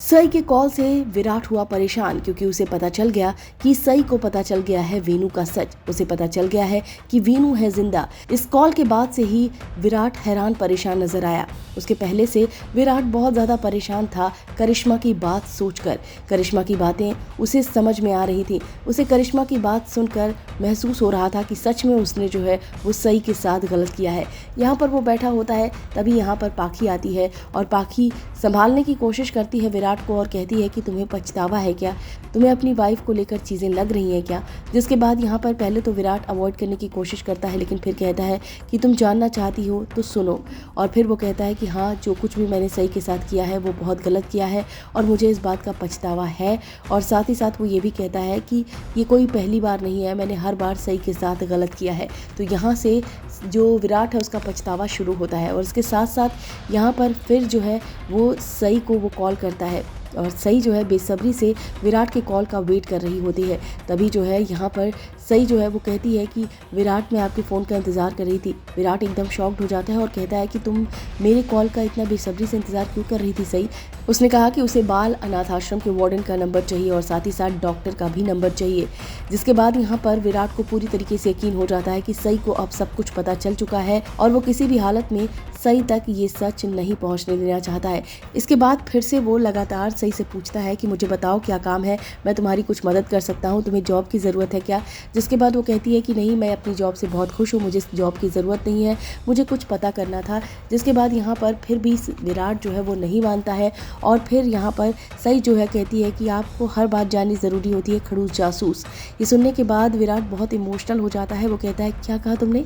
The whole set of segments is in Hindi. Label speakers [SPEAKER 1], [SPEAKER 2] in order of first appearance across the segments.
[SPEAKER 1] सई के कॉल से विराट हुआ परेशान क्योंकि उसे पता चल गया कि सई को पता चल गया है वीनू का सच। उसे पता चल गया है कि वीनू है जिंदा। इस कॉल के बाद से ही विराट हैरान परेशान नजर आया। उसके पहले से विराट बहुत ज़्यादा परेशान था करिश्मा की बात सोचकर। करिश्मा की बातें उसे समझ में आ रही थी। उसे करिश्मा की बात सुनकर महसूस हो रहा था कि सच में उसने जो है वो सई के साथ गलत किया है। यहाँ पर वो बैठा होता है, तभी यहाँ पर पाखी आती है और पाखी संभालने की कोशिश करती है विराट को और कहती है कि तुम्हें पछतावा है क्या, तुम्हें अपनी वाइफ को लेकर चीज़ें लग रही हैं क्या। जिसके बाद यहाँ पर पहले तो विराट अवॉइड करने की कोशिश करता है, लेकिन फिर कहता है कि तुम जानना चाहती हो तो सुनो। और फिर वो कहता है कि हाँ, जो कुछ भी मैंने सई के साथ किया है वो बहुत गलत किया है और मुझे इस बात का पछतावा है। और साथ ही साथ वो ये भी कहता है कि ये कोई पहली बार नहीं है, मैंने हर बार सई के साथ गलत किया है। तो यहाँ से जो विराट है उसका पछतावा शुरू होता है। और इसके साथ साथ यहाँ पर फिर जो है वो सई को वो कॉल करता है और सई जो है बेसब्री से विराट के कॉल का वेट कर रही होती है। तभी जो है यहाँ पर सई जो है वो कहती है कि विराट, मैं आपके फ़ोन का इंतज़ार कर रही थी। विराट एकदम शॉक्ड हो जाता है और कहता है कि तुम मेरे कॉल का इतना बेसब्री से इंतज़ार क्यों कर रही थी सई। उसने कहा कि उसे बाल अनाथ आश्रम के वार्डन का नंबर चाहिए और साथ ही साथ डॉक्टर का भी नंबर चाहिए। जिसके बाद यहाँ पर विराट को पूरी तरीके से यकीन हो जाता है कि सई को अब सब कुछ पता चल चुका है और वो किसी भी हालत में सई तक ये सच नहीं पहुंचने देना चाहता है। इसके बाद फिर से वो लगातार सई से पूछता है कि मुझे बताओ क्या काम है, मैं तुम्हारी कुछ मदद कर सकता हूँ, तुम्हें जॉब की ज़रूरत है क्या। जिसके बाद वो कहती है कि नहीं, मैं अपनी जॉब से बहुत खुश हूँ, मुझे इस जॉब की ज़रूरत नहीं है, मुझे कुछ पता करना था। जिसके बाद यहाँ पर फिर भी विराट जो है वो नहीं मानता है और फिर यहाँ पर सई जो है कहती है कि आपको हर बात जाननी ज़रूरी होती है, खड़ूस जासूस। ये सुनने के बाद विराट बहुत इमोशनल हो जाता है। वो कहता है क्या कहा तुमने।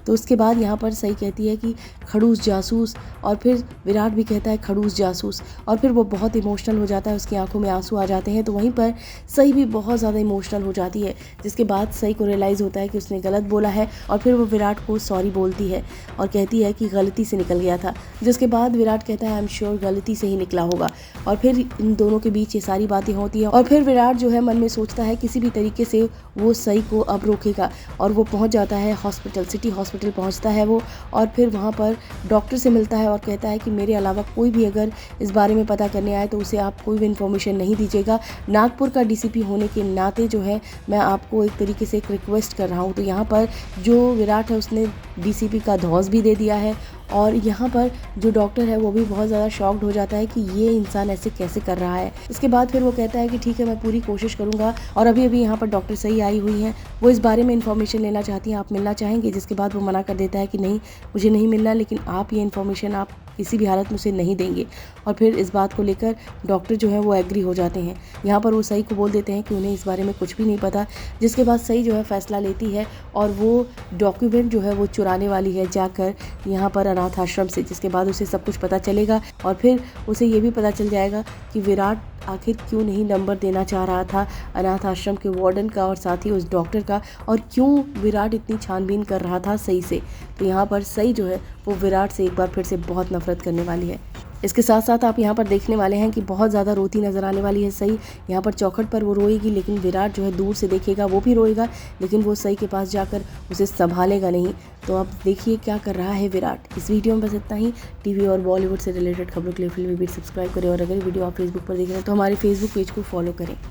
[SPEAKER 1] तो उसके बाद यहाँ पर सई कहती है कि खड़ूस जासूस और फिर विराट भी कहता है खड़ूस जासूस और फिर वो बहुत इमोशनल हो जाता है, उसकी आंखों में आंसू आ जाते हैं। तो वहीं पर सई भी बहुत ज़्यादा इमोशनल हो जाती है। जिसके बाद सई को रियलाइज़ होता है कि उसने गलत बोला है और फिर वो विराट को सॉरी बोलती है और कहती है कि गलती से निकल गया था। जिसके बाद विराट कहता है आई एम श्योर गलती से ही निकला होगा। और फिर इन दोनों के बीच ये सारी बातें होती हैं और फिर विराट जो है मन में सोचता है किसी भी तरीके से वो सई को अब रोकेगा और वो पहुँच जाता है हॉस्पिटल, सिटी हॉस्पिटल पहुंचता है वो और फिर वहां पर डॉक्टर से मिलता है और कहता है कि मेरे अलावा कोई भी अगर इस बारे में पता करने आए तो उसे आप कोई भी इन्फॉर्मेशन नहीं दीजिएगा। नागपुर का डीसीपी होने के नाते जो है मैं आपको एक तरीके से एक रिक्वेस्ट कर रहा हूं। तो यहाँ पर जो विराट है उसने डीसीपी का धौंस भी दे दिया है और यहाँ पर जो डॉक्टर है वो भी बहुत ज़्यादा शॉक्ड हो जाता है कि ये इंसान ऐसे कैसे कर रहा है। इसके बाद फिर वो कहता है कि ठीक है, मैं पूरी कोशिश करूँगा। और अभी अभी यहाँ पर डॉक्टर सई आई हुई हैं, वो इस बारे में इन्फॉर्मेशन लेना चाहती हैं, आप मिलना चाहेंगे। जिसके बाद वो मना कर देता है कि नहीं, मुझे नहीं मिलना, लेकिन आप ये इन्फॉर्मेशन आप किसी भी हालत में उसे नहीं देंगे। और फिर इस बात को लेकर डॉक्टर जो है वो एग्री हो जाते हैं। यहाँ पर वो सई को बोल देते हैं कि उन्हें इस बारे में कुछ भी नहीं पता। जिसके बाद सई जो है फैसला लेती है और वो डॉक्यूमेंट जो है वो चुराने वाली है जाकर यहाँ पर अनाथ आश्रम से। जिसके बाद उसे सब कुछ पता चलेगा और फिर उसे ये भी पता चल जाएगा कि विराट आखिर क्यों नहीं नंबर देना चाह रहा था अनाथ आश्रम के वार्डन का और साथ ही उस डॉक्टर का, और क्यों विराट इतनी छानबीन कर रहा था सई से। तो यहाँ पर सई जो है वो विराट से एक बार फिर से बहुत नफरत करने वाली है। इसके साथ साथ आप यहाँ पर देखने वाले हैं कि बहुत ज़्यादा रोती नज़र आने वाली है सई। यहाँ पर चौखट पर वो रोएगी, लेकिन विराट जो है दूर से देखेगा, वो भी रोएगा, लेकिन वो सई के पास जाकर उसे संभालेगा नहीं। तो आप देखिए क्या कर रहा है विराट। इस वीडियो में बस इतना ही। टीवी और बॉलीवुड से रिलेटेड खबरों के लिए फिल्मी बीट सब्सक्राइब करें और अगर वीडियो आप फेसबुक पर देख रहे हैं तो हमारे फेसबुक पेज को फॉलो करें।